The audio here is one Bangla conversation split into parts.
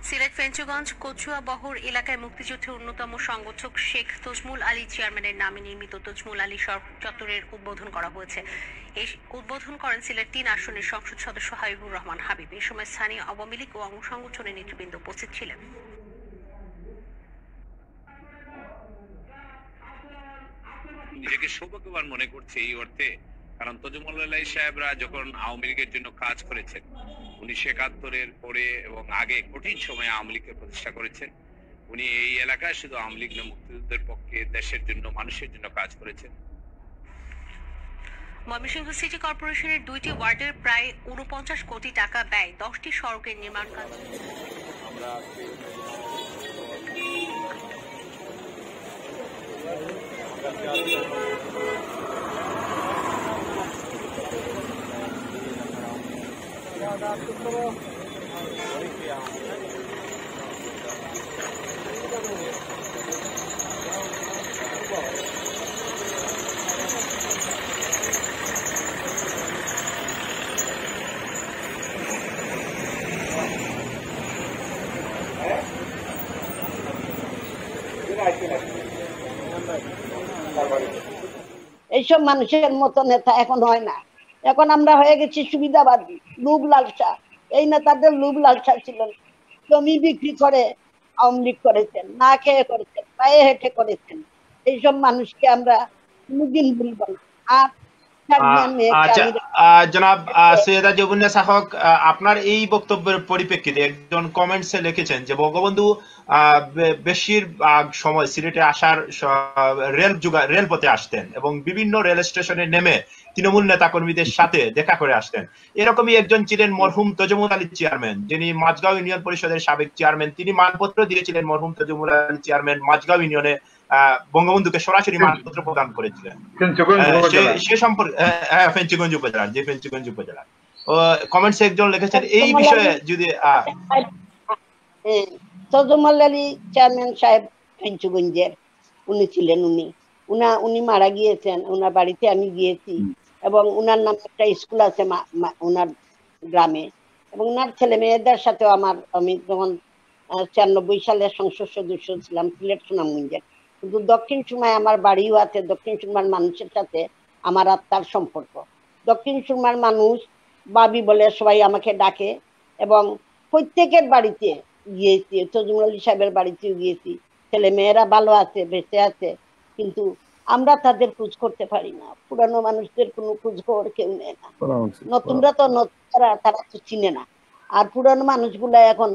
সিলেট ফেঞ্চুগঞ্জ কচুয়া বহর এলাকায় মুক্তিযুদ্ধের অন্যতম সংগঠক শেখ তজমুল আলী চেয়ারম্যানের নামে নির্মিত তজমুল আলী সড়ক চত্বরের উদ্বোধন করা হয়েছে। এই উদ্বোধন করেন সিলেট ৩ আসনের সংসদ সদস্য হাবিবুর রহমান হাবিব। এই সময় স্থানীয় আওয়ামী লীগ ও অঙ্গসংগঠনের নেতৃবৃন্দ উপস্থিত ছিলেন। নিজেকে সৌভাগ্যবান মনে করছে এই অর্থে, কারণ তজমুল আলী সাহেবরা যখন আওয়ামী লীগের জন্য কাজ করেছেন 1971-এর পরে এবং আগে কঠিন সময়ে আওয়ামী লীগকে প্রতিষ্ঠা করেছেন। উনি এই এলাকায় শুধু আওয়ামী লীগ না, মুক্তিযুদ্ধের পক্ষে, দেশের জন্য, মানুষের জন্য কাজ করেছেন। ময়মনসিংহ সিটি কর্পোরেশনের 2টি ওয়ার্ডের প্রায় 49 কোটি টাকা ব্যয় 10টি সড়কের নির্মাণ কাজ। এইসব মানুষের মতো নেতা এখন হয় না। এখন আমরা হয়ে গেছি সুবিধাবাদী, লোভ লালসা। এই নেতাদের লোভ লালসা ছিল না। জমি বিক্রি করে আওয়ামী লীগ করেছেন, না খেয়ে করেছেন, পায়ে হেঁটে করেছেন। এইসব মানুষকে আমরা কোনোদিন ভুলব না। আর জনাব সৈয়দা যমুনা হক, আপনার এই বক্তব্যের পরিপ্রেক্ষিতে একজন কমেন্টসে লিখেছেন যে বঙ্গবন্ধু বেশিরভাগ সময় সিলেটে আসার রেলপথে আসতেন এবং বিভিন্ন রেল স্টেশনে নেমে তৃণমূল নেতা কর্মীদের সাথে দেখা করে আসতেন। এরকমই একজন ছিলেন মরহুম তজমুল আলী চেয়ারম্যান, যিনি মাঝগাঁও ইউনিয়ন পরিষদের সাবেক চেয়ারম্যান। তিনি মানপত্র দিয়েছিলেন মরহুম তজমুল আলী চেয়ারম্যান মাঝগাঁও ইউনিয়নে বঙ্গবন্ধুকে সরাসরি মানপত্র প্রদান করেছিলেন। সে সম্পর্কে ফেঞ্চুগঞ্জ উপজেলার, যে ফেঞ্চুগঞ্জ উপজেলার কমেন্টসে একজন লিখেছেন এই বিষয়ে যদি তজমুল আলী চেয়ারম্যান সাহেব ফেঞ্চুগঞ্জের উনি ছিলেন। উনি মারা গিয়েছেন। উনার বাড়িতে আমি গিয়েছি এবং উনার নামে একটা স্কুল আছে উনার গ্রামে, এবং উনার ছেলে মেয়েদের সাথেও আমি যখন 96 সালে সংসদ সদস্য ছিলাম সিলেট সুনামগঞ্জের, কিন্তু দক্ষিণ সুরমায় আমার বাড়িও আছে। দক্ষিণ সুরমার মানুষের সাথে আমার আত্মার সম্পর্ক। দক্ষিণ সুরমার মানুষ বাবি বলে সবাই আমাকে ডাকে, এবং প্রত্যেকের বাড়িতে গিয়েছি, তজমুল আলী সাহেবের বাড়িতেও গিয়েছি। ছেলে মেয়েরা ভালো আছে, বেঁচে আছে, কিন্তু আমরা তাদের খোঁজ করতে পারি না। পুরানো মানুষদের কোনো খোঁজ খবর কেউ নেয় না। নতুনরা তো তারা তো চিনে না। আর পুরানো মানুষগুলা এখন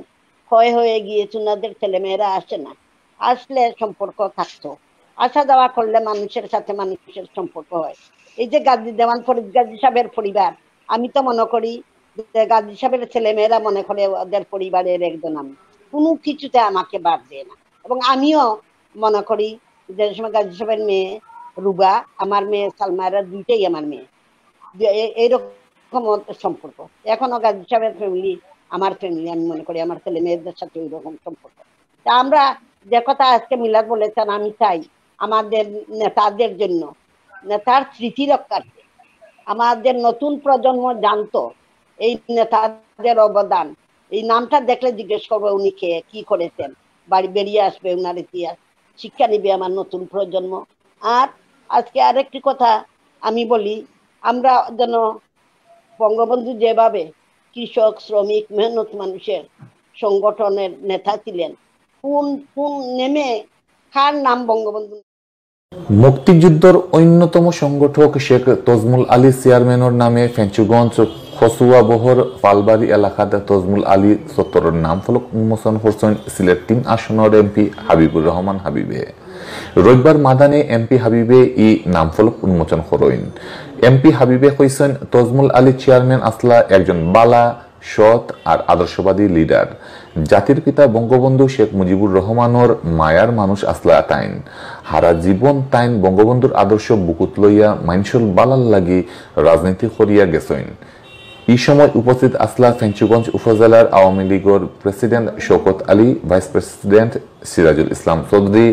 ক্ষয় হয়ে গিয়েছে, ওনাদের ছেলে মেয়েরা আসে না। আসলে সম্পর্ক থাকতো, আসা যাওয়া করলে মানুষের সাথে মানুষের সম্পর্ক হয়। এই যে গাজী দেওয়ান ফরিদ গাজী সাহেবের পরিবার, আমি তো মনে করি গাজী সাহেবের ছেলে মেয়েরা মনে করে ওদের পরিবারের একজন। আমি কোনো কিছুতে আমাকে বাদ দেয় না, এবং আমিও মনে করি যে সময় গাজী সাহেবের মেয়ে রুবা, আমার মেয়ে সালমারা, দুইটাই আমার মেয়ে। এইরকম সম্পর্ক এখনো গাজী সাহেবের ফ্যামিলি, আমার ফ্যামিলি, আমি মনে করি আমার ছেলে মেয়েদের সাথে ওই রকম সম্পর্ক। তা আমরা যে কথা আজকে মিলাদ বলেছেন, আমি চাই আমাদের নেতাদের জন্য, নেতার স্মৃতি রক্ষার্থে আমাদের নতুন প্রজন্ম জানতো এই নেতাদের অবদান। এই নামটা দেখলে জিজ্ঞেস করবো উনি খেয়ে কি করেছেন, বাড়ি বেরিয়ে আসবে উনার ইতিহাস, শিক্ষা নিবে আমার নতুন প্রজন্ম। আর আজকে আরেকটি কথা আমি বলি, আমরা যেন বঙ্গবন্ধু যেভাবে কৃষক, শ্রমিক, মেহনত মানুষের সংগঠনের নেতা ছিলেন, কোন নেমে কার নাম বঙ্গবন্ধু। মুক্তিযুদ্ধের অন্যতম সংগঠক শেখ তজমুল আলী চেয়ারম্যানের নামে ফেঞ্চুগঞ্জ খসুয়া বহর ফালবাড়ি এলাকাত তজমুল আলী চত্বরের নাম ফলক উন্মোচন করছেন সিলেট 3 আসনের এমপি হাবিবুর রহমান হাবিবে। রবিবার মাদানে এমপি হাবিবে ই নাম ফলক উন্মোচন করেন। এমপি হাবিবে কইছেন তজমুল আলী চেয়ারম্যান আসলা একজন বালা, সৎ আর আদর্শবাদী লিডার। জাতির পিতা বঙ্গবন্ধু শেখ মুজিবুর রহমানের মায়ার মানুষ আসলা তাইন। হারা জীবন তাইন বঙ্গবন্ধুর আদর্শ বুকুত লইয়া মাইনসুল বালাল লাগি রাজনীতি করিয়া গেছেন। এই সময় উপস্থিত আসলা ফেঞ্চুগঞ্জ উপজেলার আওয়ামী লীগের president Shawkat Ali, vice president Sirajul Islam Chowdhury,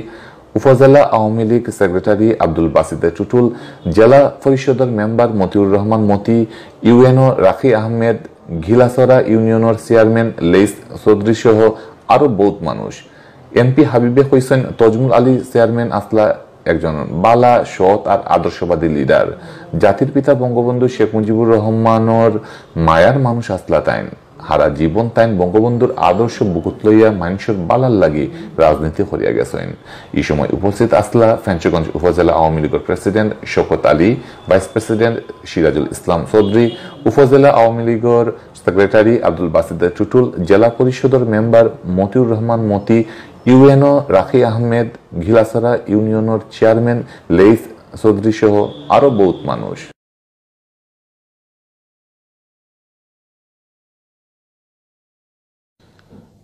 উপজেলা আওয়ামী লীগ সেক্রেটারি আব্দুল বাসিদে টুটুল, জেলা পরিষদের মেম্বার মতিউর রহমান মতি, ইউএনও রাফি আহমেদ, ঘিলাসরা ইউনিয়নের চেয়ারম্যান লেইস চৌধুরী সহ আরো বহুত মানুষ। এমপি হাবিবে হইছেন তজমুল আলী চেয়ারম্যান আসলা একজন বালা সৎ আর আদর্শবাদী লিডার। জাতির পিতা বঙ্গবন্ধু শেখ মুজিবুর রহমানের মায়ার মানুষ আসলা তাইন। হারা জীবন তাইন বঙ্গবন্ধুর আদর্শ বুকুত লইয়া মানুষের বালার লাগি রাজনীতি করিয়া গেছেন। এই সময় উপস্থিত আসলা ফেঞ্চগঞ্জ উপজেলা আওয়ামী লীগের president Shawkat Ali, vice president Sirajul Islam Chowdhury, উপজেলা আওয়ামী লীগের সেক্রেটারি আব্দুল বাসিদ টুটুল, জেলা পরিষদের মেম্বার মতিউর রহমান মতি, ইউএনও রাখি আহমেদ, ঘিলাছড়া ইউনিয়নের চেয়ারম্যান লেইস চৌধুরী সহ আরো বহুত মানুষ।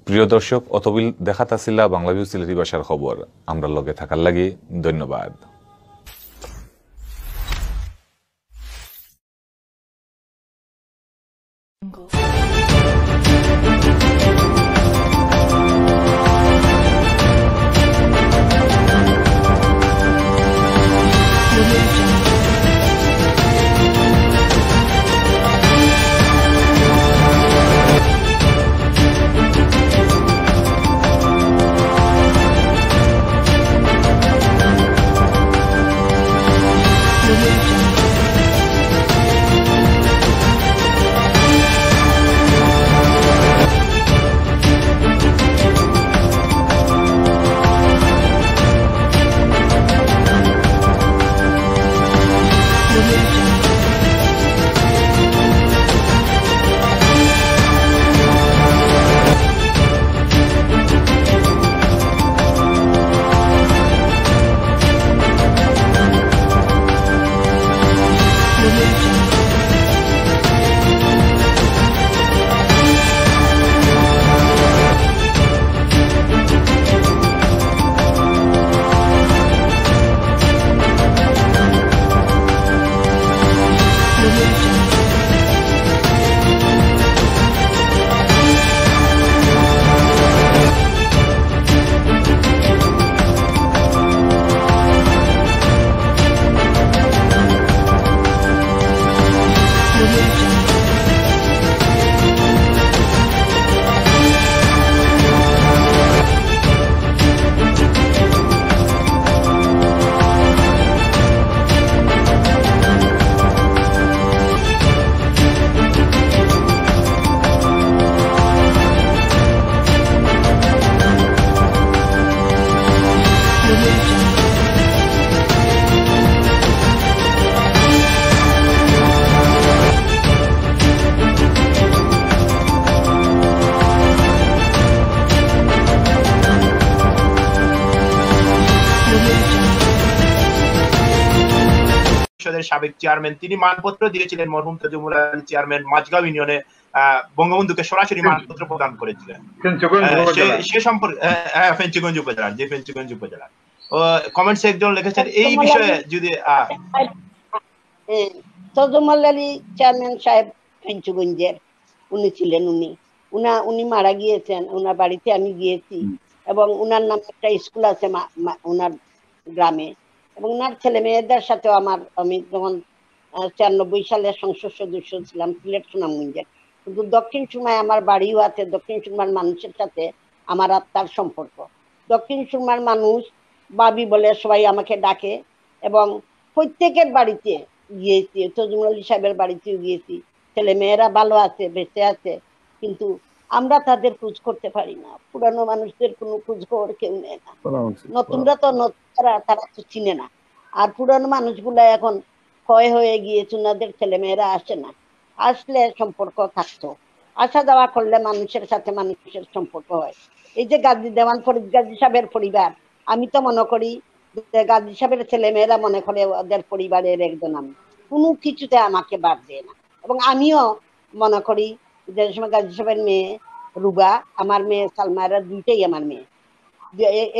প্রিয় দর্শক, অতবিল দেখাতাছিলা বাংলাভিউ সিলেটি ভাষার খবর। আমরা লগে থাকার লাগি ধন্যবাদ। সাবেক চেয়ারম্যান, তিনি মানপত্র দিয়েছিলেন মরহুম তজমুল আলী চেয়ারম্যান মাঝগাঁও ইউনিয়নে বঙ্গবন্ধুকে সরাসরি মানপত্র প্রদান করেছিলেন। সে সম্পর্কে ফেঞ্চগঞ্জ উপজেলার, যে ফেঞ্চগঞ্জ উপজেলার কমেন্টসে একজন লিখেছেন এই বিষয়ে যদি তজমুল আলী চেয়ারম্যান সাহেব ফেঞ্চগঞ্জের উনি ছিলেন, উনি মারা গিয়েছেন। উনার বাড়িতে আমি গিয়েছি এবং উনার নামে একটা স্কুল আছে উনার গ্রামে, এবং উনার ছেলে মেয়েদের সাথেও আমি যখন 94 সালে সংসদ সদস্য ছিলাম সিলেট সুনামগঞ্জের, কিন্তু দক্ষিণ সুরমায় আমার বাড়িও আছে। দক্ষিণ সুরমার মানুষের সাথে আমার আত্মার সম্পর্ক। দক্ষিণ সুরমার মানুষ বাবি বলে সবাই আমাকে ডাকে, এবং প্রত্যেকের বাড়িতে গিয়েছি, তজমুল আলী সাহেবের বাড়িতেও গিয়েছি। ছেলে মেয়েরা ভালো আছে, বেঁচে আছে, কিন্তু আমরা তাদের খোঁজ করতে পারি না। পুরানো মানুষদের কোনো খোঁজ খবর কেউ নেয় না, নতুনরা তো তারা তো চিনে না। আর পুরানো মানুষগুলা এখন ক্ষয় হয়ে গিয়েছে, ওনাদের ছেলে মেয়েরা আসে না। আসলে সম্পর্ক থাকতো, আসা যাওয়া করলে মানুষের সাথে মানুষের সম্পর্ক হয়। এই যে গাজী দেওয়ান ফরিদ গাজী সাহেবের পরিবার, আমি তো মনে করি গাজী সাহেবের ছেলে মেয়েরা মনে করে ওদের পরিবারের একজন। আমি কোনো কিছুতে আমাকে বাদ দেয় না, এবং আমিও মনে করি যে সময় গাজী সাহেবের মেয়ে রুবা, আমার মেয়ে সালমারা, দুইটাই আমার মেয়ে।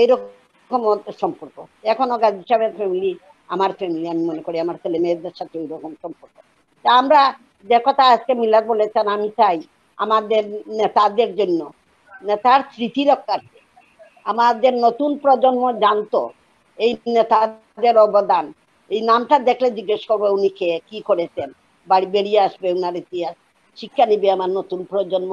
এইরকম সম্পর্ক এখনো গাজী সাহেবের ফ্যামিলি আমার ফ্যামিলি। আমি মনে করি আমার ছেলে মেয়েদের সাথে ওই রকম সম্পর্ক। তা আমরা যে কথা আজকে মিলাদ বলেছেন, আমি চাই আমাদের নেতাদের জন্য, নেতার স্মৃতি রক্ষার্থে আমাদের নতুন প্রজন্ম জানতো এই নেতাদের অবদান। এই নামটা দেখলে জিজ্ঞেস করবো উনি কে, কি করেছেন, বাড়ি বেরিয়ে আসবে উনার ইতিহাস, শিক্ষা নিবে আমার নতুন প্রজন্ম।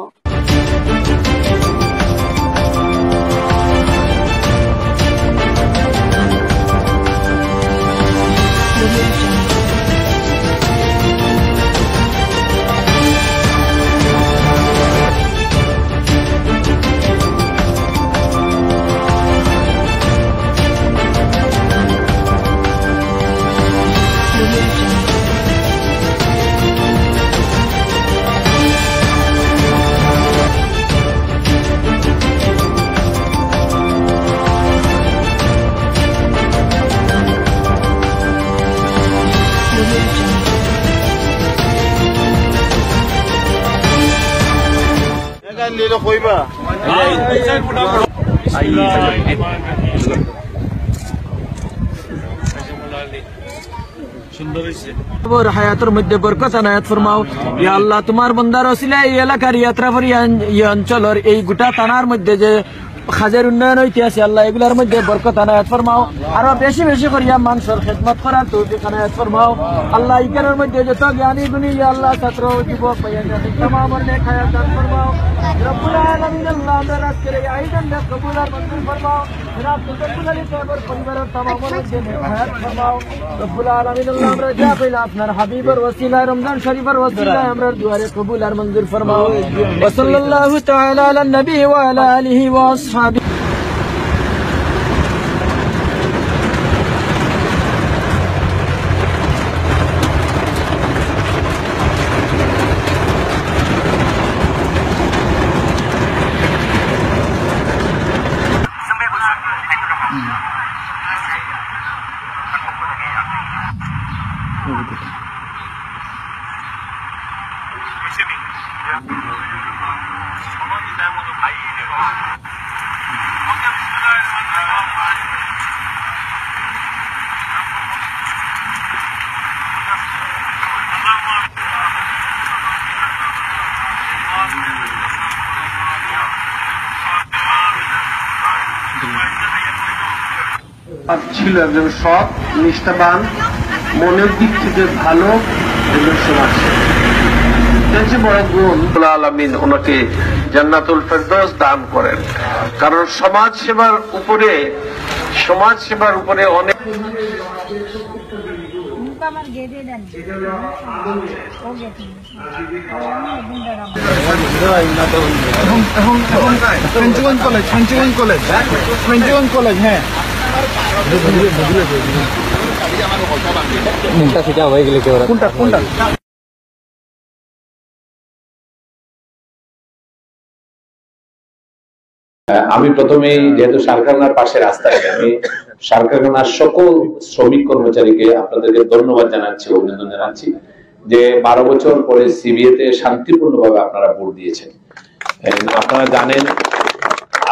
লিলো কইবা হায়াতের মধ্যে বরকত আনায়াত ফরমাও। ইয়া আল্লাহ, তোমার বান্দার ওসিলা এই এলাকার ইয়াত্রা ফর এই অঞ্চলের এই গোটা থানার মধ্যে যে খাজের উন্নয়ন হইতে আছে আল্লাহ এগুলার মধ্যে বরকত আনায়াত ফরমাও। আরো বেশি বেশি করিয়া মানুষের খেদমত করার তৌফিক আনায়াত ফরমাও আল্লাহ। ইকানের মধ্যে যত জ্ঞানী গুণী ইয়া আল্লাহ ছাত্র যুবক তামামের নেক হায়াত দান ফরমাও। রব্বুল আলামিন আল্লাহ আমাদের আজকের এই আয়োজনকে কবুল আর মঞ্জুর ফরমাও। জনাব তসম্মুল আলী সাহেবের পরিবারের তামামের মধ্যে নেক হায়াত ফরমাও। রব্বুল আলামিন আল্লাহ আমরা যা কইলা আপনার হাবিবের ওসিলায় রমজান শরীফের ওসিলায় আমরা দুয়ারে কবুল আর মঞ্জুর ফরমাও। ওয়া সাল্লাল্লাহু তাআলা আলা নবী ওয়া আলা আলিহি ওয়া আসহাবিহি। ছিল একজন সৎ, নিষ্ঠাবান, মনের দিক থেকে ভালো একজন সমাজসেবী। বড় গুণ আলামিন ওনাকে জান্নাতুল ফেরদৌস দান করেন। কারণ সমাজ সেবার উপরে অনেক কলেজ হ্যাঁ কোনটা আমি প্রথমেই যেহেতু সারকারখানার পাশে রাস্তায় আমি সারকারখানার সকল শ্রমিক কর্মচারীকে আপনাদেরকে ধন্যবাদ জানাচ্ছি, অভিনন্দন জানাচ্ছি যে 12 বছর পরে সিবিএতে শান্তিপূর্ণভাবে আপনারা ভোট দিয়েছেন। আপনারা জানেন,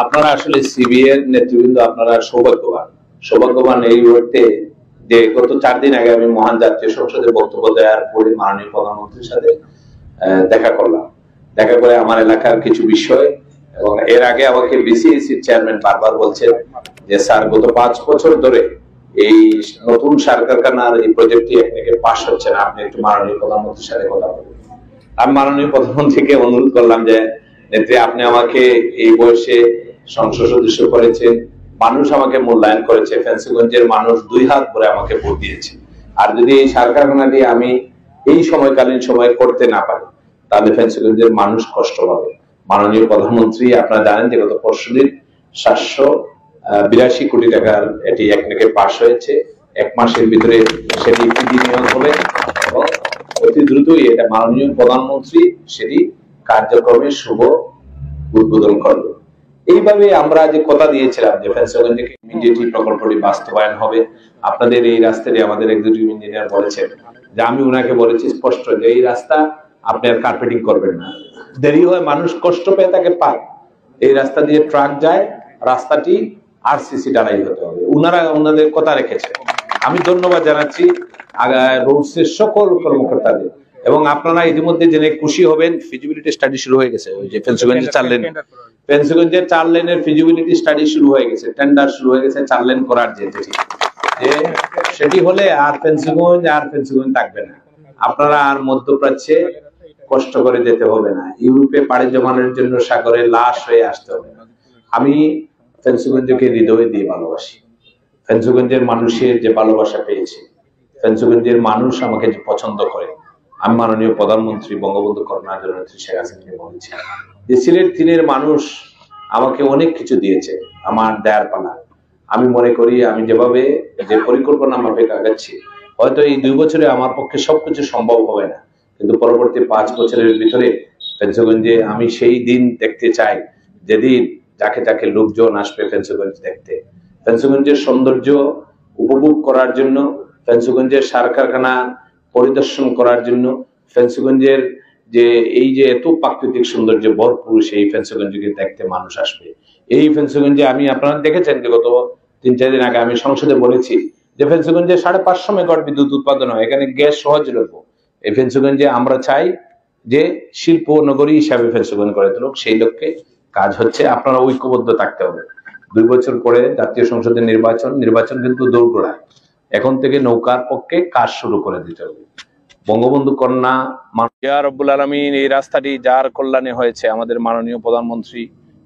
আপনারা আসলে সিবিএ নেতৃবৃন্দ আপনারা সৌভাগ্যবান এই মুহূর্তে যে গত 4 দিন আগে আমি মহান জাতীয় সংসদে বক্তব্য দেওয়ার পরে মাননীয় প্রধানমন্ত্রীর সাথে দেখা করে আমার এলাকার কিছু বিষয়, এবং এর আগে আমাকে বিসিএসির চেয়ারম্যান বারবার বলছেন যে স্যার গত 5 বছর ধরে এই নতুন সার কারখানার এই প্রজেক্টটি একদিকে পাস হচ্ছে না, আপনি একটু মাননীয় প্রধানমন্ত্রীর সাথে কথা বলুন। আমি মাননীয় প্রধানমন্ত্রীকে অনুরোধ করলাম যে নেত্রী, আপনি আমাকে এই বয়সে সংসদ সদস্য করেছেন, মানুষ আমাকে মূল্যায়ন করেছে, ফেন্সিগঞ্জের মানুষ 2 হাত ভরে আমাকে ভোট দিয়েছে। আর যদি এই সার কারখানাটি আমি এই সময়কালীন সময় করতে না পারি তাহলে ফেন্সিগঞ্জের মানুষ কষ্ট পাবে। মাননীয় প্রধানমন্ত্রী আপনারা জানেন যে গত পরশুদিন 782 কোটি টাকার এটি একদিকে পাস হয়েছে। 1 মাসের ভিতরে সেটি বিনিয়োগ হবে এবং অতি দ্রুতই এটা মাননীয় প্রধানমন্ত্রী সেটি কার্যক্রমে শুভ উদ্বোধন করবে। এইভাবে আমরা যে কথা দিয়েছিলাম যে ফেন্সিগঞ্জে ইমিডিয়েটলি প্রকল্পটি বাস্তবায়ন হবে। আপনাদের এই রাস্তাটি আমাদের এক্সিকিউটিভ ইঞ্জিনিয়ার বলেছেন যে আমি উনাকে বলেছি স্পষ্ট যে এই রাস্তা আপনি আর কার্পেটিং করবেন না, দেরি হয়, মানুষ কষ্ট পেয়ে তাকে পায়। এই রাস্তা দিয়ে ট্রাক যায়, রাস্তাটি আরসিসি ঢালাই হতে হবে। ওনাদের কথা রেখেছে। আমি ধন্যবাদ জানাচ্ছি রোডসের সকল কর্মকর্তাদের, এবং আপনারা ইতিমধ্যে জেনে খুশি হবেন ফিজিবিলিটি স্টাডি শুরু হয়ে গেছে। ওই যে ফেন্সিগঞ্জের 4 লেনের ফিজিবিলিটি স্টাডি শুরু হয়ে গেছে, টেন্ডার শুরু হয়ে গেছে 4 লেন করার যে সেটি হলে আর ফেন্সিগঞ্জ থাকবে না। আপনারা আর মধ্যপ্রাচ্যে কষ্ট করে যেতে হবে না, ইউরোপে পাড়ি জমানোর জন্য সাগরে লাশ হয়ে আসতে হবে না। আমি ফেন্সিগঞ্জকে হৃদয় দিয়ে ভালোবাসি। ফেন্সিগঞ্জের মানুষের যে ভালোবাসা পেয়েছে, ফেন্সিগঞ্জের মানুষ আমাকে যে পছন্দ করে, আমি মাননীয় প্রধানমন্ত্রী বঙ্গবন্ধু কন্যা জননেত্রী শেখ হাসিনাকে বলেছি যে সিলেট 3-এর মানুষ আমাকে অনেক কিছু দিয়েছে, আমার দেয়ার পালা। আমি মনে করি আমি যেভাবে যে পরিকল্পনা মাফিক আগাচ্ছি, হয়তো এই 2 বছরে আমার পক্ষে সবকিছু সম্ভব হবে না, কিন্তু পরবর্তী 5 বছরের ভিতরে ফেন্সিগঞ্জে আমি সেই দিন দেখতে চাই যেদিন যাকে লোকজন আসবে ফেন্সিগঞ্জ দেখতে, ফেন্সিগঞ্জের সৌন্দর্য উপভোগ করার জন্য, ফেন্সিগঞ্জের সার কারখানা পরিদর্শন করার জন্য, ফেন্সিগঞ্জের যে এই যে এত প্রাকৃতিক সৌন্দর্য ভরপুর সেই ফেন্সগঞ্জকে দেখতে মানুষ আসবে। এই ফেন্সগঞ্জে আমি আপনারা দেখেছেন যে গত 3-4 দিন আগে আমি সংসদে বলেছি যে ফেন্সগঞ্জে 550 মেগাওয়াট বিদ্যুৎ উৎপাদন হয়, এখানে গ্যাস সহজলভ্য। এই ফেন্সগঞ্জে আমরা চাই যে শিল্প নগরী হিসাবে ফেন্সগঞ্জ গড়ে তুলুক, সেই লক্ষ্যে কাজ হচ্ছে। আপনারা ঐক্যবদ্ধ থাকতে হবে। 2 বছর পরে জাতীয় সংসদের নির্বাচন কিন্তু দোরগোড়ায়, এখন থেকে নৌকার পক্ষে কাজ শুরু করে দিতে হবে। বঙ্গবন্ধু কন্যা ইয়া রব্বুল আলামিন, এই রাস্তাটি যার কল্যাণে হয়েছে, আমাদের মাননীয় প্রধানমন্ত্রী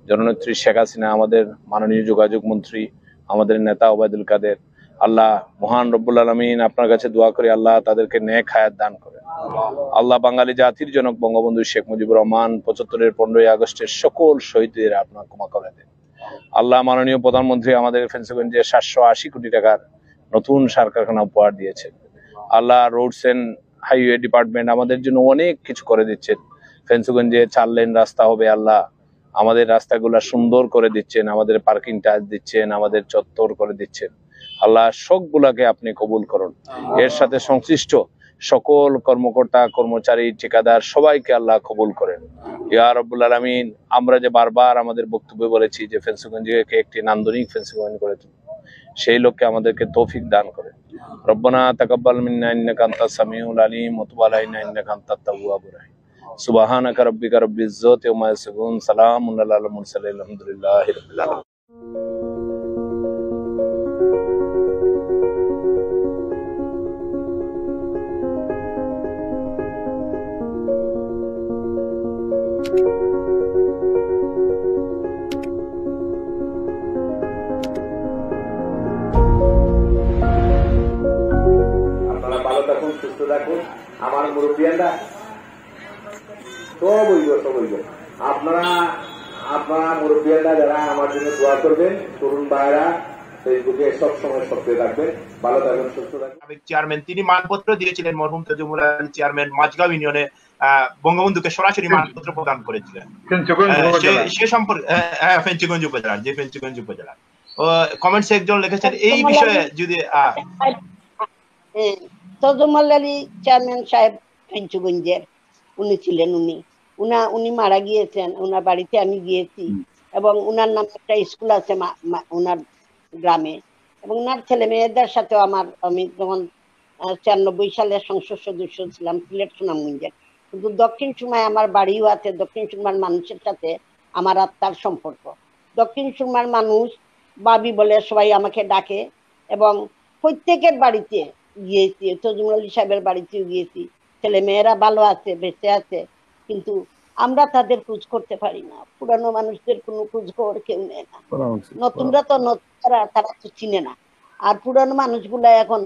জননেত্রী শেখ হাসিনা, আমাদের মাননীয় যোগাযোগ মন্ত্রী, আমাদের নেতা ওবায়দুল কাদের, আল্লাহ মহান রব্বুল আলামিন আপনার কাছে দোয়া করি আল্লাহ তাদেরকে নেক হায়াত দান করেন। আল্লাহ বাঙালি জাতির জনক বঙ্গবন্ধু শেখ মুজিবুর রহমান 75-এর 15ই আগস্টের সকল শহীদদের আপনার ক্ষমা করে দেন। আল্লাহ মাননীয় প্রধানমন্ত্রী আমাদের ফেন্সগঞ্জে 780 কোটি টাকার নতুন সার কারখানা উপহার দিয়েছেন। আল্লাহ রোডস এন্ড হাইওয়ে ডিপার্টমেন্ট আমাদের জন্য অনেক কিছু করে দিচ্ছেন। ফেন্সগঞ্জে 4 লেন রাস্তা হবে, আল্লাহ আমাদের রাস্তাগুলা সুন্দর করে দিচ্ছেন, আমাদের পার্কিং টাচ দিচ্ছেন, আমাদের চত্বর করে দিচ্ছেন। আল্লাহ সবগুলাকে আপনি কবুল করুন। এর সাথে সংশ্লিষ্ট সকল কর্মকর্তা কর্মচারী ঠিকাদার সবাইকে আল্লাহ কবুল করেন। ইয়া রাব্বুল আলামিন, আমরা যে বারবার আমাদের বক্তব্যে বলেছি যে ফেন্সগঞ্জকে একটি নান্দনিক ফেন্সগঞ্জ করে তুলব, সেই লক্ষ্যে আমাদেরকে তৌফিক দান করেন। রব্বানা তাকাব্বাল মিন্না ইন্নাকা আনতাস সামিউল আলিম ওয়া তুব আলাইনা ইন্নাকা আনতাত তাওয়াবুর রাহিম। সুবহানাকা রাব্বিকা রাব্বিল ইজ্জাতি ওয়া মা ইয়াসিফুন, সালামুন আলাল মুরসালিন, আলহামদুলিল্লাহি রাব্বিল আলামিন। আপনারা ভালো থাকুন, সুস্থ থাকুন। আমার মুরব্বিয়ানরা সব হইব। আপনারা মুরব্বিয়ানরা যারা আমার জন্য দোয়া করবেন, তরুণ ভাইরা ফেসবুকে সব সময় সক্রিয় থাকবেন। ভালো থাকুন, সুস্থ থাকুন। চেয়ারম্যান তিনি মানপত্র দিয়েছিলেন, মরহুম তজুমুল আলী চেয়ারম্যান মাঝগাঁও ইউনিয়নে বঙ্গবন্ধুকে সরাসরি মানপত্র প্রদান করেছিলেন। সে সম্পর্কে ফেঞ্চুগঞ্জ উপজেলার, যে ফেঞ্চুগঞ্জ উপজেলার কমেন্টসে একজন লিখেছেন এই বিষয়ে যদি তজুমুল আলী চেয়ারম্যান সাহেব ফেঞ্চুগঞ্জের উনি ছিলেন, উনি মারা গিয়েছেন। উনার বাড়িতে আমি গিয়েছি এবং উনার নামে একটা স্কুল আছে উনার গ্রামে, এবং উনার ছেলে মেয়েদের সাথে আমি যখন 94 সালে সংসদ সদস্য ছিলাম সিলেট সুনামগঞ্জের, কিন্তু দক্ষিণ সুরমায় আমার বাড়িও আছে। দক্ষিণ সুরমার মানুষের সাথে আমার আত্মার সম্পর্ক। দক্ষিণ সুরমার মানুষ বাবি বলে সবাই আমাকে ডাকে, এবং প্রত্যেকের বাড়িতে গিয়েছি, তজুমুল আলী সাহেবের বাড়িতেও গিয়েছি। ছেলে মেয়েরা ভালো আছে, বেঁচে আছে, কিন্তু আমরা তাদের খোঁজ করতে পারি না। পুরানো মানুষদের কোনো খোঁজ খবর কেউ নেয় না। নতুনরা তো তারা তো চিনে না। আর পুরানো মানুষগুলা এখন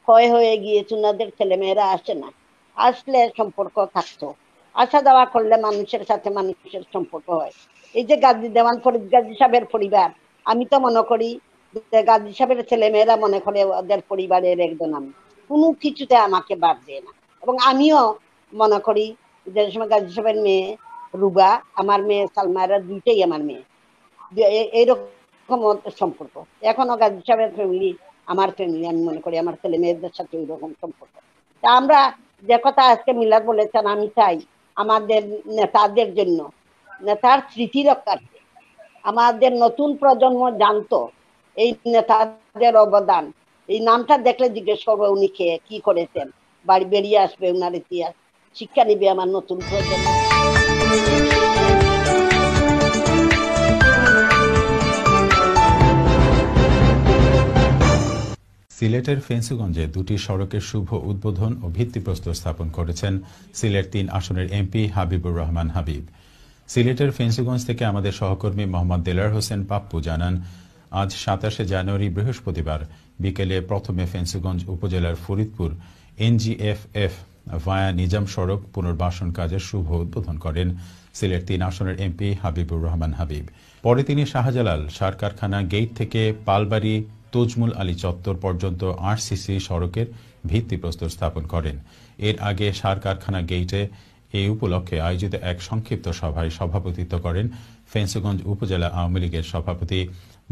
ক্ষয় হয়ে গিয়েছে, ওনাদের ছেলে মেয়েরা আসে না। আসলে সম্পর্ক থাকতো, আসা যাওয়া করলে মানুষের সাথে মানুষের সম্পর্ক হয়। এই যে গাজী দেওয়ান ফরিদ গাজী সাহেবের পরিবার, আমি তো মনে করি গাজী সাহেবের ছেলে মেয়েরা মনে করে ওদের পরিবারের একজন। আমি কোনো কিছুতে আমাকে বাদ দেয় না, এবং আমিও মনে করি যে সময় গাজী সাহেবের মেয়ে রুবা, আমার মেয়ে সালমারা, দুইটাই আমার মেয়ে। এইরকম সম্পর্ক এখনো গাজী সাহেবের ফ্যামিলি, আমার ফ্যামিলি, আমি মনে করি আমার ছেলে মেয়েদের সাথে ওই রকম সম্পর্ক। তা আমরা যে কথা আজকে মিলাদ বলেছেন, আমি চাই আমাদের নেতাদের জন্য, নেতার স্মৃতি রক্ষার্থে আমাদের নতুন প্রজন্ম জানতো এই নেতাদের অবদান। এই নামটা দেখলে জিজ্ঞেস করবো উনি খেয়ে কি করেছেন, বাড়ি বেরিয়ে আসবে উনার ইতিহাস, শিক্ষা নিবে আমার নতুন প্রজন্ম। সিলেটের ফেন্সুগঞ্জে 2টি সড়কের শুভ উদ্বোধন ও ভিত্তিপ্রস্তর স্থাপন করেছেন সিলেট 3 আসনের এমপি হাবিবুর রহমান হাবিব। সিলেটের ফেন্সুগঞ্জ থেকে আমাদের সহকর্মী মোহাম্মদ দেলার হোসেন পাপ্পু জানান, আজ 27 জানুয়ারি বৃহস্পতিবার বিকেলে প্রথমে ফেন্সুগঞ্জ উপজেলার ফরিদপুর এনজিএফএফ ভায়া নিজাম সড়ক পুনর্বাসন কাজের শুভ উদ্বোধন করেন সিলেট 3 আসনের এমপি হাবিবুর রহমান হাবিব। পরে তিনি শাহজালাল সার কারখানা গেট থেকে পালবাড়ি তজমুল আলী চত্বর পর্যন্ত আরসিসি সড়কের ভিত্তিপ্রস্তর স্থাপন করেন। এর আগে সার কারখানা গেটে এই উপলক্ষে আয়োজিত এক সংক্ষিপ্ত সভায় সভাপতিত্ব করেন ফেন্সুগঞ্জ উপজেলা আওয়ামী লীগের সভাপতি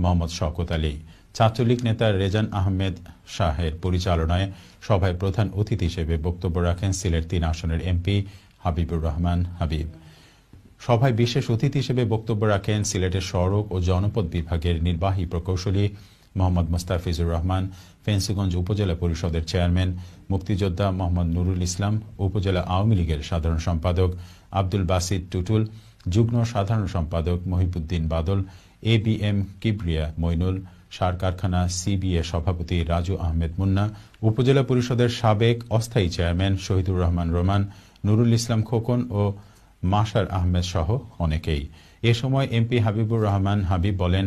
মোহাম্মদ শওকত আলী। ছাত্রলীগ নেতা রেজান আহমেদ শাহের পরিচালনায় সভায় প্রধান অতিথি হিসেবে বক্তব্য রাখেন সিলেট 3 আসনের এমপি হাবিবুর রহমান হাবিব। সভায় বিশেষ অতিথি হিসেবে বক্তব্য রাখেন সিলেটের সড়ক ও জনপদ বিভাগের নির্বাহী প্রকৌশলী মোহাম্মদ মোস্তাফিজুর রহমান, ফেন্সিগঞ্জ উপজেলা পরিষদের চেয়ারম্যান মুক্তিযোদ্ধা মোহাম্মদ নুরুল ইসলাম, উপজেলা আওয়ামী লীগের সাধারণ সম্পাদক আব্দুল বাসিত টুটুল, যুগ্ম সাধারণ সম্পাদক মহিবুদ্দিন বাদল, ABM কিবরিয়া মইনুল, সার কারখানা CBA সভাপতি রাজু আহমেদ মুন্না, উপজেলা পরিষদের সাবেক অস্থায়ী চেয়ারম্যান শহীদুর রহমান রোমান, নুরুল ইসলাম খোকন ও মাসার আহমেদ সহ অনেকেই। এ সময় MP হাবিবুর রহমান হাবিব বলেন,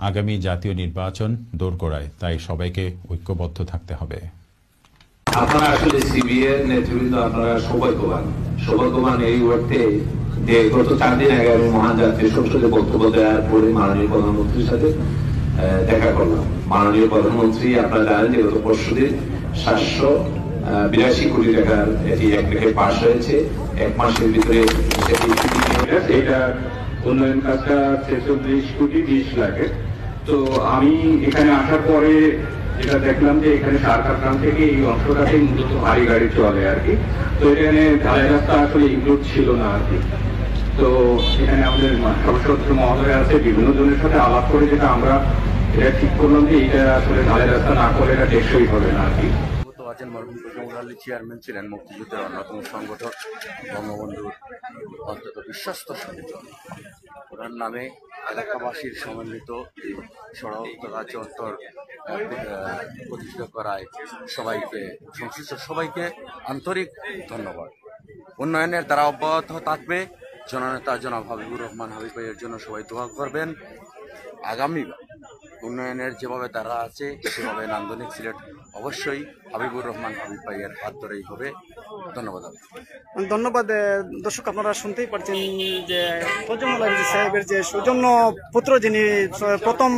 আগামী জাতীয় নির্বাচন দোরগোড়ায়, তাই সবাইকে ঐক্যবদ্ধ থাকতে হবে। আপনারা আসলে CBA নেতৃবৃন্দ আপনারা সৌভাগ্যবান এই অর্থে যে গত 4 দিন আগে আমি মহান জাতীয় সংসদে বক্তব্য দেওয়ার পরে মাননীয় প্রধানমন্ত্রীর সাথে দেখা করলাম। মাননীয় প্রধানমন্ত্রী আপনারা জানেন যে গত পরশুদিন 782 কোটি টাকার এটি এক প্যাকেজ পাস হয়েছে। 1 মাসের ভিতরে এটা উন্নয়ন কাজটা 46 কোটি 20 লাখের। তো আমি এখানে আসার পরে যেটা দেখলাম যে এখানে সার কারখানা থেকে এই অংশটাতে মূলত ভারী গাড়ি চলে আর কি। তো এখানে ঢালাই রাস্তা আসলে ইনক্লুড ছিল না আর কি। তো এখানে আমাদের সদস্য মহোদয় আছে, বিভিন্ন জনের সাথে আলাপ করে যেটা আমরা এটা ঠিক করলাম যে এটা আসলে ঢালাই রাস্তা না করে এটা টেকসই হবে না আর কি। মরহুম তজমুল আলী চেয়ারম্যান ছিলেন মুক্তিযুদ্ধের অন্যতম সংগঠক, বঙ্গবন্ধুর অন্তত বিশ্বস্ত সহযোগী। ওনার নামে এলাকাবাসীর সমন্বিত সড়ক তথা চত্বর প্রতিষ্ঠা করায় সবাইকে, সংশ্লিষ্ট সবাইকে আন্তরিক ধন্যবাদ। উন্নয়নের দ্বারা অব্যাহত থাকবে। জননেতা জনাব হাবিবুর রহমান হাবিব ভাইয়ের জন্য সবাই দোয়া করবেন। আগামী উন্নয়নের যেভাবে দ্বারা আছে সেভাবে নান্দনিক সিলেট অবশ্যই হাবিবুর রহমান হাবিব ভাইয়ের হাত ধরেই হবে। ধন্যবাদ। ধন্যবাদ। দর্শক, আপনারা শুনতেই পারছেন যে তজমুল আলী সাহেবের যে সৌজন্য পুত্র, যিনি প্রথম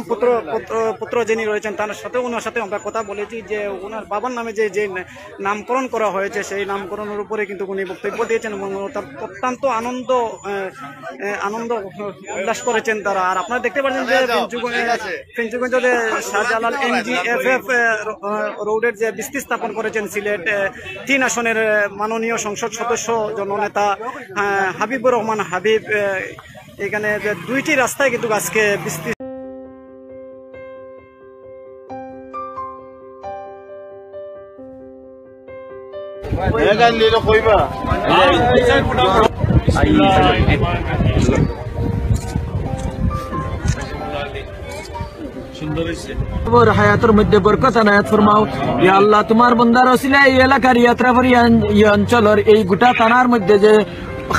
পুত্র যিনি রয়েছেন, ওনার সাথে আমরা কথা বলেছি যে ওনার বাবার নামে যে নামকরণ করা হয়েছে সেই নামকরণের উপরে কিন্তু উনি বক্তব্য দিয়েছেন এবং তার অত্যন্ত আনন্দ উল্লাস করেছেন তারা। আর আপনারা দেখতে পাচ্ছেন যে ফেঞ্চুগঞ্জে শাহজালাল NGFF রোডের যে ভিত্তি স্থাপন করেছেন সিলেট 3 আসনের মাননীয় সংসদ সদস্য জননেতা হাবিবুর রহমান হাবিব। এখানে 2টি রাস্তায় কিন্তু আজকে ভিত্তি হায়াতের মধ্যে বরকত আনায়াত ফরমাও। ইয়া আল্লাহ, তোমার বান্দার ওসিলায় এই এলাকার ইয়াত্রাফরি এই অঞ্চলের এই গোটা থানার মধ্যে যে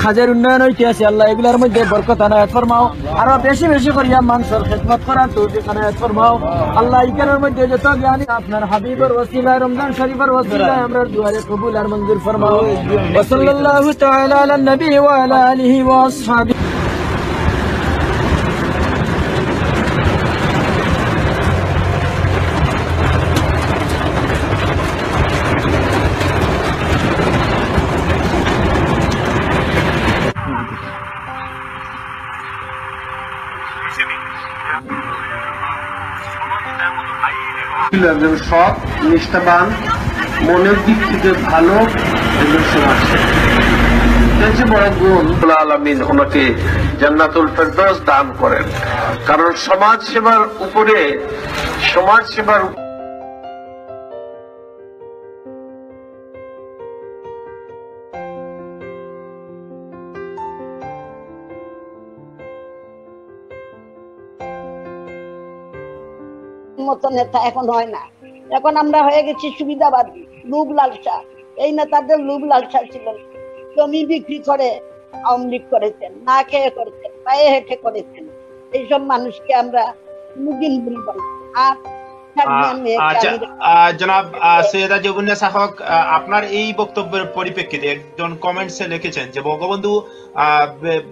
কাজের উন্নয়ন হইতে আছে আল্লাহ এগুলার মধ্যে বরকত আনায়াত ফরমাও। আরো বেশি বেশি করিয়া মানুষের খেদমত করার তৌফিক আনায়াত ফরমাও আল্লাহ। এখানের মধ্যে যত জ্ঞানী আপনার হাবিবের ওসিলায়, রমজান শরীফের ওসিলায় আমরা দুআরে কবুল আর মঞ্জুর ফরমাও। ওয়া সাল্লাল্লাহু তাআলা আলা নবী ওয়া আলা আলিহি ওয়া আসহাবিহি। একজন সৎ, নিষ্ঠাবান, মনের দিক থেকে ভালো একজন সমাজসেবী। বড় গুণ আলামিন ওনাকে জান্নাতুল ফেরদৌস দান করেন। কারণ সমাজ সেবার উপরে মতো নেতা এখন হয় না। এখন আমরা হয়ে গেছি সুবিধাবাদী, লোভ লালসা। এই নেতাদের লোভ লালসা ছিল। জমি বিক্রি করে আওয়ামী লীগ করেছেন, না খেয়ে করেছেন, পায়ে হেঁটে করেছেন। এইসব মানুষকে আমরা কোনদিন ভুলব না। আর জনাব সৈয়দা জবুন্নেসা হক, আপনার এই বক্তব্যের পরিপ্রেক্ষিতে একজন কমেন্টসে লিখেছেন যে বঙ্গবন্ধু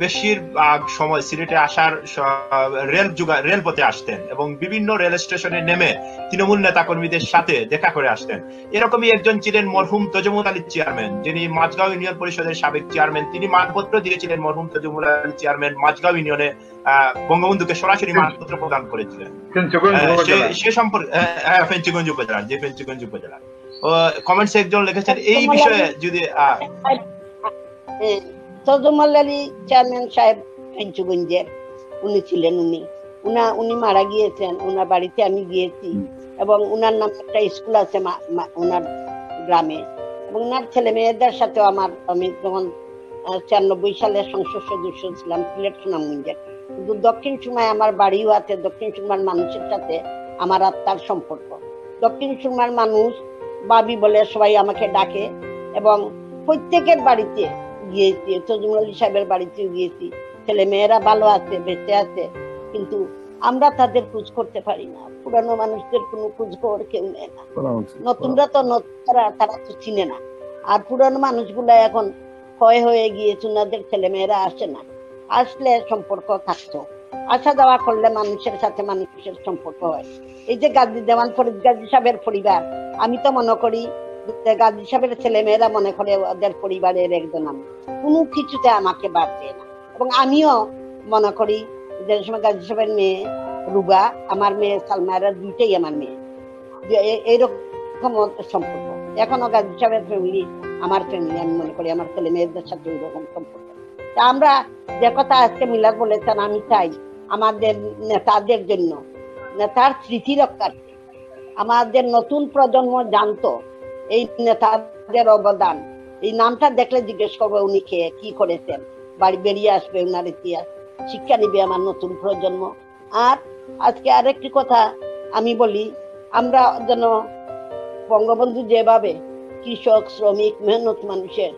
বেশিরভাগ সময় সিলেটে আসার রেলপথে আসতেন এবং বিভিন্ন রেল স্টেশনে নেমে তৃণমূল নেতা কর্মীদের সাথে দেখা করে আসতেন। এরকমই একজন ছিলেন মরহুম তজমুল আলী চেয়ারম্যান, যিনি মাঝগাঁও ইউনিয়ন পরিষদের সাবেক চেয়ারম্যান। তিনি মানপত্র দিয়েছিলেন মরহুম তজমুল আলী চেয়ারম্যান মাঝগাঁও ইউনিয়নে বঙ্গবন্ধুকে সরাসরি মানপত্র প্রদান করেছিলেন। সে সম্পর্কে ফেঞ্চুগঞ্জ উপজেলা, যে ফেঞ্চুগঞ্জ উপজেলা কমেন্টসে একজন লিখেছেন এই বিষয়ে যদি তজমল আলী চেয়ারম্যান সাহেব ফেঞ্চুগঞ্জের উনি ছিলেন। উনি মারা গিয়েছেন, ওনার বাড়িতে আমি গিয়েছি এবং ওনার নামে একটা স্কুল আছে ওনার গ্রামে, এবং ওনার ছেলে মেয়েদের সাথে আমি যখন 94 সালে সংসদ সদস্য ছিলাম সিলেট সুনামগঞ্জের, কিন্তু দক্ষিণ সুরমায় আমার বাড়িও আছে। দক্ষিণ সুরমার মানুষের সাথে আমার আত্মার সম্পর্ক। দক্ষিণ সুরমার মানুষ বাবি বলে সবাই আমাকে ডাকে, এবং প্রত্যেকের বাড়িতে গিয়েছি, তজমল আলী সাহেবের বাড়িতে গিয়েছি। ছেলে মেয়েরা ভালো আছে, বেঁচে আছে, কিন্তু আমরা তাদের খোঁজ করতে পারি না। পুরানো মানুষদের কোনো খোঁজ খবর কেউ নেয় না। নতুনরা তো তারা তো চিনে না। আর পুরানো মানুষগুলা এখন ক্ষয় হয়ে গিয়েছে, ওনাদের ছেলে মেয়েরা আসে না। আসলে সম্পর্ক থাকতো, আসা যাওয়া করলে মানুষের সাথে মানুষের সম্পর্ক হয়। এই যে গাজী দেওয়ান ফরিদ গাজী সাহেবের পরিবার, আমি তো মনে করি গাজী সাহেবের ছেলে মেয়েরা মনে করে ওদের পরিবারের একজন। আমি কোনো কিছুতে আমাকে বাদ দেয় না, এবং আমিও মনে করি যে সময় গাজী সাহেবের মেয়ে রুবা, আমার মেয়ে সালমারা, দুইটাই আমার মেয়ে। এইরকম সম্পর্ক এখনো গাজী সাহেবের ফ্যামিলি আমার ফ্যামিলি। আমি মনে করি আমার ছেলে মেয়েদের সাথে ওই রকম সম্পর্ক। তা আমরা যে কথা আজকে মিলাদ বলেছেন, আমি চাই আমাদের নেতাদের জন্য, নেতার স্মৃতি রক্ষার্থে আমাদের নতুন প্রজন্ম জানতো এই নেতাদের অবদান। এই নামটা দেখলে জিজ্ঞেস করবো উনি খেয়ে কি করেছেন, বাড়ি বেরিয়ে আসবে ওনার ইতিহাস, শিক্ষা নিবে আমার নতুন প্রজন্ম। আর আজকে আরেকটি কথা আমি বলি, আমরা যেন বঙ্গবন্ধু যেভাবে কৃষক, শ্রমিক, মেহনত মানুষের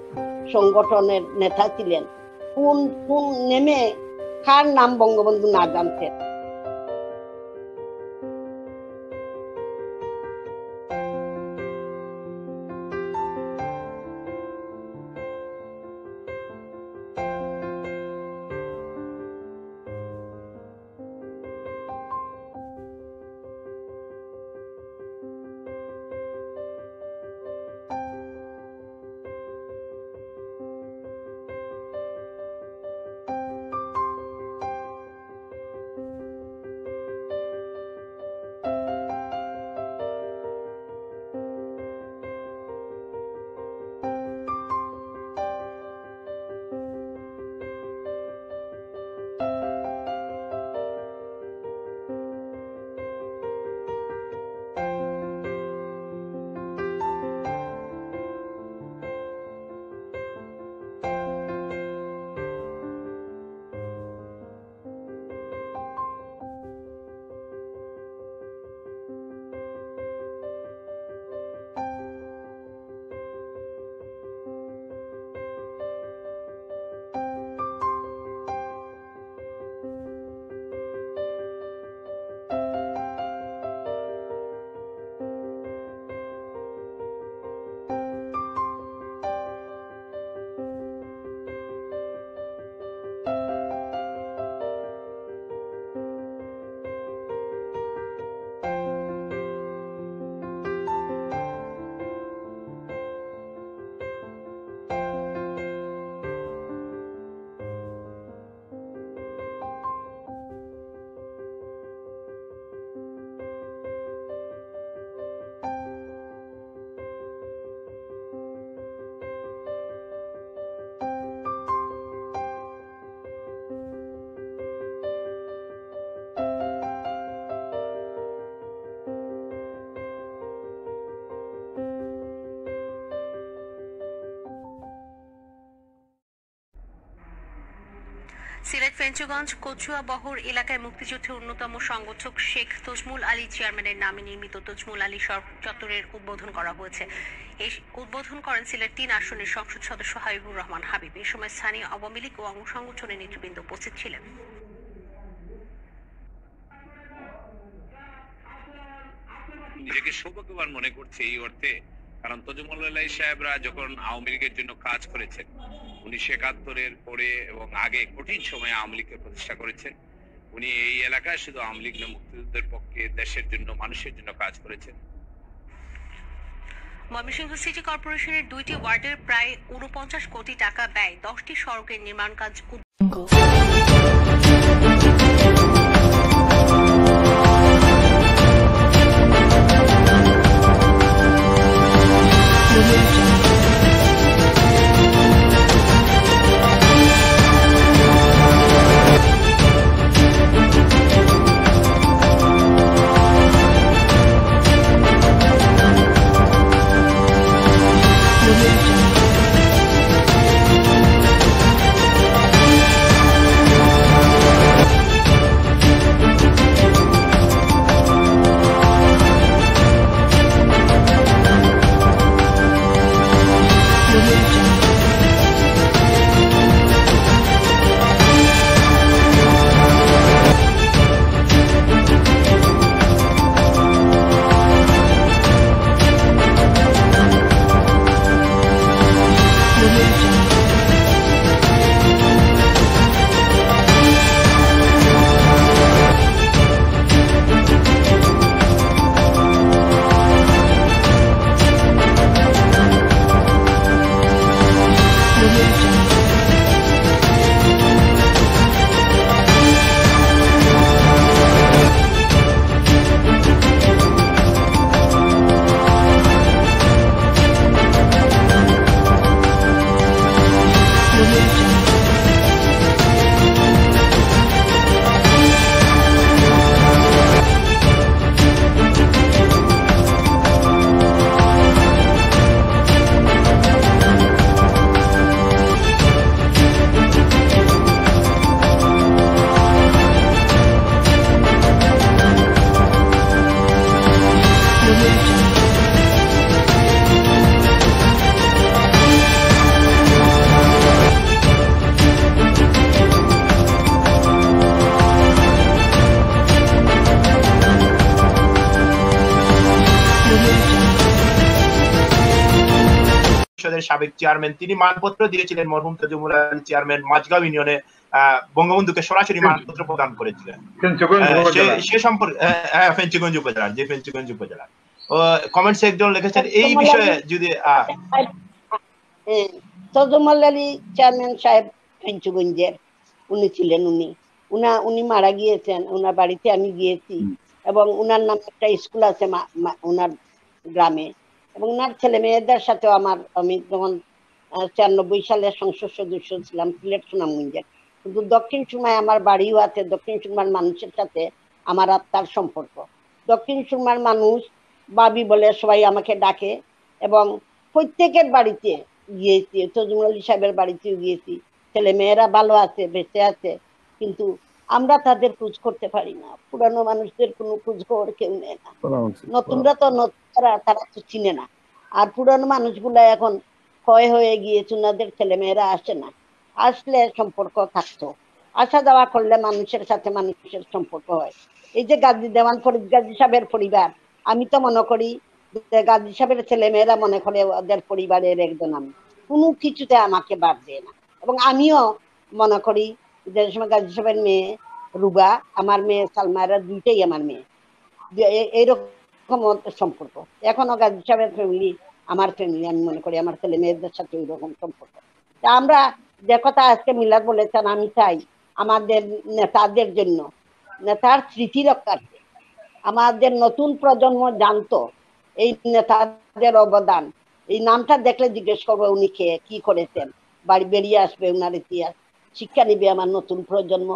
সংগঠনের নেতা ছিলেন, কোন নেমে কার নাম বঙ্গবন্ধু না জানতেন। সিলেট ফেঞ্চুগঞ্জ কচুয়াবহর এলাকায় মুক্তিযুদ্ধের অন্যতম সংগঠক শেখ তজমুল আলী চেয়ারম্যানের নামে নির্মিত তজমুল আলী চত্বরের উদ্বোধন করা হয়েছে। এই উদ্বোধন করেন সিলেট ৩ আসনের সংসদ সদস্য হাবিবুর রহমান হাবিব। এই সময় স্থানীয় আওয়ামী লীগ ও অঙ্গ সংগঠনের নেতৃবৃন্দ উপস্থিত ছিলেন। নিজেকে সৌভাগ্যবান মনে করছে এই অর্থে, কারণ তজমুল আলী সাহেবরা যখন আওয়ামী লীগের জন্য কাজ করেছেন, 1971-এর পরে এবং আগে কঠিন সময়ে আওয়ামী লীগকে প্রতিষ্ঠা করেছেন। উনি এই এলাকায় শুধু আওয়ামী লীগ না, মুক্তিযুদ্ধের পক্ষে, দেশের জন্য, মানুষের জন্য কাজ করেছেন। ময়মনসিংহ সিটি কর্পোরেশনের 2টি ওয়ার্ডের প্রায় 49 কোটি টাকা ব্যয় 10টি সড়কের নির্মাণ কাজ ইউনিয়নের সাবেক চেয়ারম্যান, তিনি মানপত্র দিয়েছিলেন মরহুম তজুমুল আলী চেয়ারম্যান মাঝগাঁও ইউনিয়নে বঙ্গবন্ধুকে সরাসরি মানপত্র প্রদান করেছিলেন সে সম্পর্কে। ফেঞ্চুগঞ্জ উপজেলার, যে ফেঞ্চুগঞ্জ উপজেলার কমেন্টস একজন লিখেছেন এই বিষয়ে যদি তজুমুল আলী চেয়ারম্যান সাহেব ফেঞ্চুগঞ্জের উনি ছিলেন, উনি মারা গিয়েছেন, ওনার বাড়িতে আমি গিয়েছি এবং ওনার নামে একটা স্কুল আছে ওনার গ্রামে, এবং ওনার ছেলে মেয়েদের সাথেও আমি যখন 94 সালে সংসদ সদস্য ছিলাম সিলেট সুনামগঞ্জের, কিন্তু দক্ষিণ সুরমায় আমার বাড়িও আছে। দক্ষিণ সুরমার মানুষের সাথে আমার আত্মার সম্পর্ক। দক্ষিণ সুরমার মানুষ বাবি বলে সবাই আমাকে ডাকে, এবং প্রত্যেকের বাড়িতে গিয়েছি, তজুমুল আলী সাহেবের বাড়িতেও গিয়েছি। ছেলে মেয়েরা ভালো আছে, বেঁচে আছে, কিন্তু আমরা তাদের খোঁজ করতে পারি না। পুরানো মানুষদের কোনো খোঁজ খবর কেউ নেয় না, নতুনরা তো তারা তো চিনে না। আর পুরানো মানুষগুলা এখন ক্ষয় হয়ে গিয়েছে, ওনাদের ছেলে মেয়েরা আসে না। আসলে সম্পর্ক থাকতো, আসা যাওয়া করলে মানুষের সাথে মানুষের সম্পর্ক হয়। এই যে গাজী দেওয়ান ফরিদ গাজী সাহেবের পরিবার, আমি তো মনে করি যে গাজী সাহেবের ছেলে মেয়েরা মনে করে ওদের পরিবারের একজন আমি, কোনো কিছুতে আমাকে বাদ দেয় না। এবং আমিও মনে করি যে সময় গাজী সাহেবের মেয়ে রুবা, আমার মেয়ে সালমায়রা, দুইটাই আমার মেয়ে, এইরকম সম্পর্ক। এখনো গাজী সাহেবের ফ্যামিলি আমার ফ্যামিলি, আমি মনে করি আমার ছেলে মেয়েদের সাথে ওই রকম সম্পর্ক। তা আমরা যে কথা আজকে মিলাদ বলেছেন, আমি চাই আমাদের নেতাদের জন্য, নেতার স্মৃতি রক্ষার্থে আমাদের নতুন প্রজন্ম জানতো এই নেতাদের অবদান। এই নামটা দেখলে জিজ্ঞেস করবো উনি কে, কি করেছেন, বাড়ি বেরিয়ে আসবে উনার ইতিহাস, শিক্ষা নিবে আমার নতুন প্রজন্ম।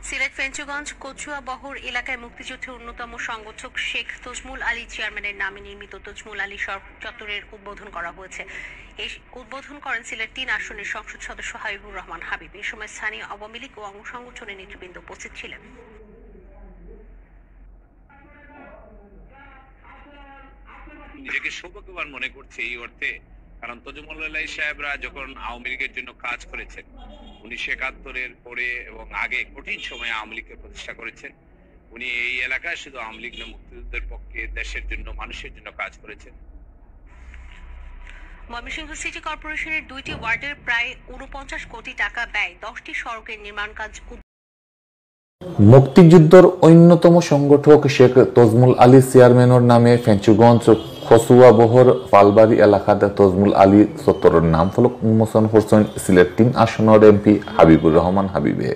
সিলেট ফেঞ্চুগঞ্জ কচুয়া বহর এলাকায় মুক্তিযুদ্ধের অন্যতম সংগঠক শেখ তজমুল আলী চেয়ারম্যানের নামে নির্মিত তজমুল আলী চত্বরের উদ্বোধন করা হয়েছে। এই উদ্বোধন করেন সিলেট 3 আসনের সংসদ সদস্য হাবিবুর রহমান হাবিব। এই সময় স্থানীয় আওয়ামী লীগ ও অঙ্গ সংগঠনের নেতৃবৃন্দ উপস্থিত ছিলেন। নিজেকে সৌভাগ্যবান মনে করছে এই অর্থে, কারণ তজুমুল আলী সাহেবরা যখন আওয়ামী লীগের জন্য কাজ করেছেন 1971 পরে এবং আগে কঠিন সময়ে আওয়ামী লীগকে প্রতিষ্ঠা করেছেন। উনি এই এলাকায় শুধু আওয়ামী লীগ না, মুক্তিযুদ্ধের পক্ষে, দেশের জন্য, মানুষের জন্য কাজ করেছেন। ময়মনসিংহ সিটি কর্পোরেশনের 2টি ওয়ার্ডের প্রায় 49 কোটি টাকা ব্যয় 10টি সড়কের নির্মাণ কাজ। মুক্তিযুদ্ধের অন্যতম সংগঠক শেখ তজমুল আলী চেয়ারম্যানের নামে ফেঞ্চুগঞ্জ খসুয়া বহর ফালবাড়ি এলাকাতে তজমুল আলী চত্বরের নাম ফলক উন্মোচন করছেন সিলেট 3 আসনের এমপি হাবিবুর রহমান হাবিবে।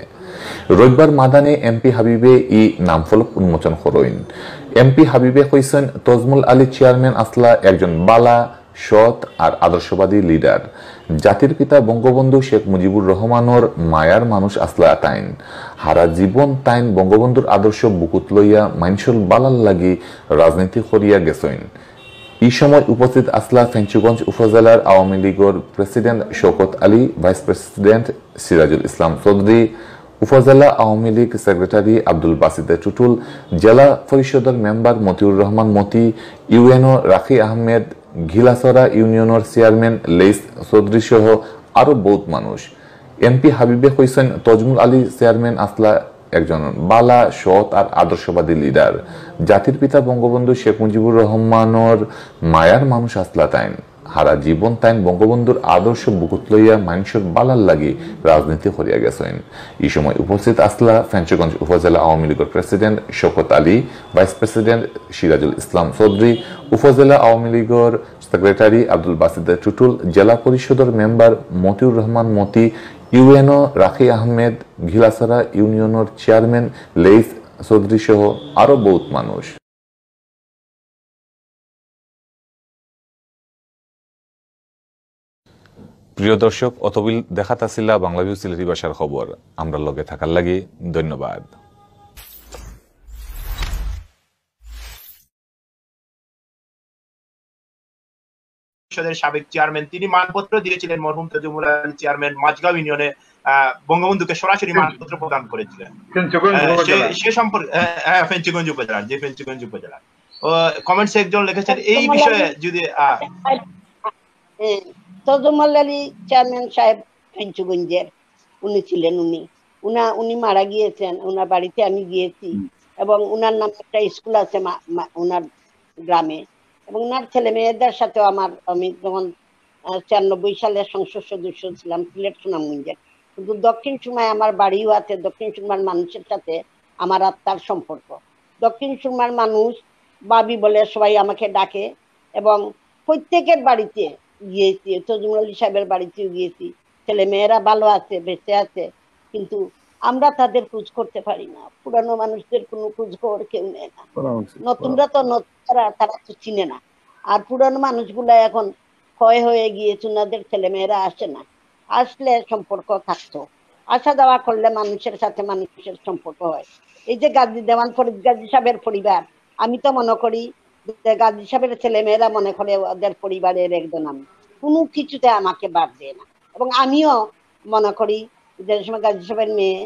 রবিবার মাদানে এমপি হাবিবে এই নাম ফলক উন্মোচন করেন। এমপি হাবিবে কইছেন তজমুল আলী চেয়ারম্যান আসলা একজন বালা, সৎ আর আদর্শবাদী লিডার। জাতির পিতা বঙ্গবন্ধু শেখ মুজিবুর রহমানের মায়ার মানুষ আসলা তাইন। হারা জীবন তাইন বঙ্গবন্ধুর আদর্শ বুকুত লইয়া মাইনসুল বালাল লাগি রাজনীতি করিয়া গেছেন। এই সময় উপস্থিত আসলা ফেঞ্চুগঞ্জ উপজেলার আওয়ামী লীগের president Shawkat Ali, vice president Sirajul Islam Chowdhury, উপজেলা আওয়ামী লীগ সেক্রেটারি আব্দুল বাসিদ টুটুল, জেলা পরিষদের মেম্বার মতিউর রহমান মতি, ইউএনও রাখি আহমেদ, ঘিলাছড়া ইউনিয়নের চেয়ারম্যান লেইস চৌধুরী সহ আরো বহুত মানুষ। এমপি হাবিবে কইছেন তজমুল আলী চেয়ারম্যান আসলা একজন বালা, সৎ আর আদর্শবাদী লিডার। জাতির পিতা বঙ্গবন্ধু শেখ মুজিবুর রহমানের মায়ার মানুষ আসলা তাইন। হারা জীবন তাইন বঙ্গবন্ধুর আদর্শ বুকুত লইয়া মানুষের বালার লাগি রাজনীতি করিয়া গেছেন। এই সময় উপস্থিত আসলা ফেঞ্চুগঞ্জ উপজেলা আওয়ামী লীগের president Shawkat Ali, vice president Sirajul Islam Chowdhury, উপজেলা আওয়ামী লীগের সেক্রেটারি আব্দুল বাসিদ টুটুল, জেলা পরিষদের মেম্বার মতিউর রহমান মতি, ইউএনও রাখি আহমেদ, ঘিলাছড়া ইউনিয়নের চেয়ারম্যান লেইস চৌধুরী সহ আরো বহুত মানুষ। প্রিয় দর্শক, অতবিল দেখাতাছিলা বাংলাভিউ সিলেটি ভাষার খবর। আমরা লগে থাকার লাগি ধন্যবাদ। পরিষদের সাবেক চেয়ারম্যান, তিনি মানপত্র দিয়েছিলেন মরহুম তজুমুল আলী চেয়ারম্যান মাঝগাঁও ইউনিয়নে বঙ্গবন্ধুকে সরাসরি মানপত্র প্রদান করেছিলেন। সে সম্পর্কে ফেঞ্চুগঞ্জ উপজেলার, যে ফেঞ্চুগঞ্জ উপজেলার কমেন্টসে একজন লিখেছেন এই বিষয়ে যদি তজুমুল আলী চেয়ারম্যান সাহেব ফেঞ্চুগঞ্জের উনি ছিলেন, উনি মারা গিয়েছেন। উনার বাড়িতে আমি গিয়েছি এবং উনার নামে একটা স্কুল আছে উনার গ্রামে, এবং ওনার ছেলে মেয়েদের সাথেও আমি যখন 94 সালে সংসদ সদস্য ছিলাম সিলেট সুনামগঞ্জের, কিন্তু দক্ষিণ সুরমায় আমার বাড়িও আছে। দক্ষিণ সুরমার মানুষের সাথে আমার আত্মার সম্পর্ক। দক্ষিণ সুরমার মানুষ বাবি বলে সবাই আমাকে ডাকে, এবং প্রত্যেকের বাড়িতে গিয়েছি, তজুমুল আলী সাহেবের বাড়িতেও গিয়েছি। ছেলে মেয়েরা ভালো আছে, বেঁচে আছে, কিন্তু আমরা তাদের খোঁজ করতে পারি না। পুরানো মানুষদের কোনো খোঁজ খবর কেউ নেয় না। নতুনরা তো তারা তো চিনে না। আর পুরানো মানুষগুলা এখন ক্ষয় হয়ে গিয়েছে, ওনাদের ছেলে মেয়েরা আসে না। আসলে সম্পর্ক থাকতো, আসা যাওয়া করলে মানুষের সাথে মানুষের সম্পর্ক হয়। এই যে গাজী দেওয়ান ফরিদ গাজী সাহেবের পরিবার, আমি তো মনে করি গাজী সাহেবের ছেলে মেয়েরা মনে করে ওদের পরিবারের একজন। আমি কোনো কিছুতে আমাকে বাদ দেয় না, এবং আমিও মনে করি যে সময় গাজী সাহেবের মেয়ে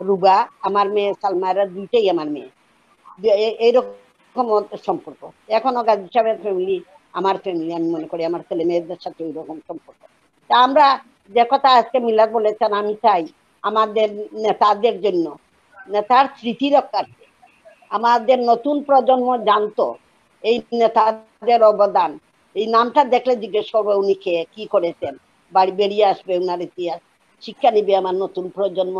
রুবা, আমার মেয়ে সালমারা, দুইটাই আমার মেয়ে। এইরকম সম্পর্ক এখনো গাজী সাহেবের ফ্যামিলি আমার ফ্যামিলি। আমি মনে করি আমার ছেলে মেয়েদের সাথে ওই রকম সম্পর্ক। তা আমরা যে কথা আজকে মিলাদ বলেছেন, আমি চাই আমাদের নেতাদের জন্য, নেতার স্মৃতি রক্ষার্থে আমাদের নতুন প্রজন্ম জানতো এই নেতাদের অবদান। এই নামটা দেখলে জিজ্ঞেস করবে উনি কে, কি করেছেন, বাড়ি বেরিয়ে আসবে ওনার ইতিহাস, শিক্ষা নিবে আমার নতুন প্রজন্ম।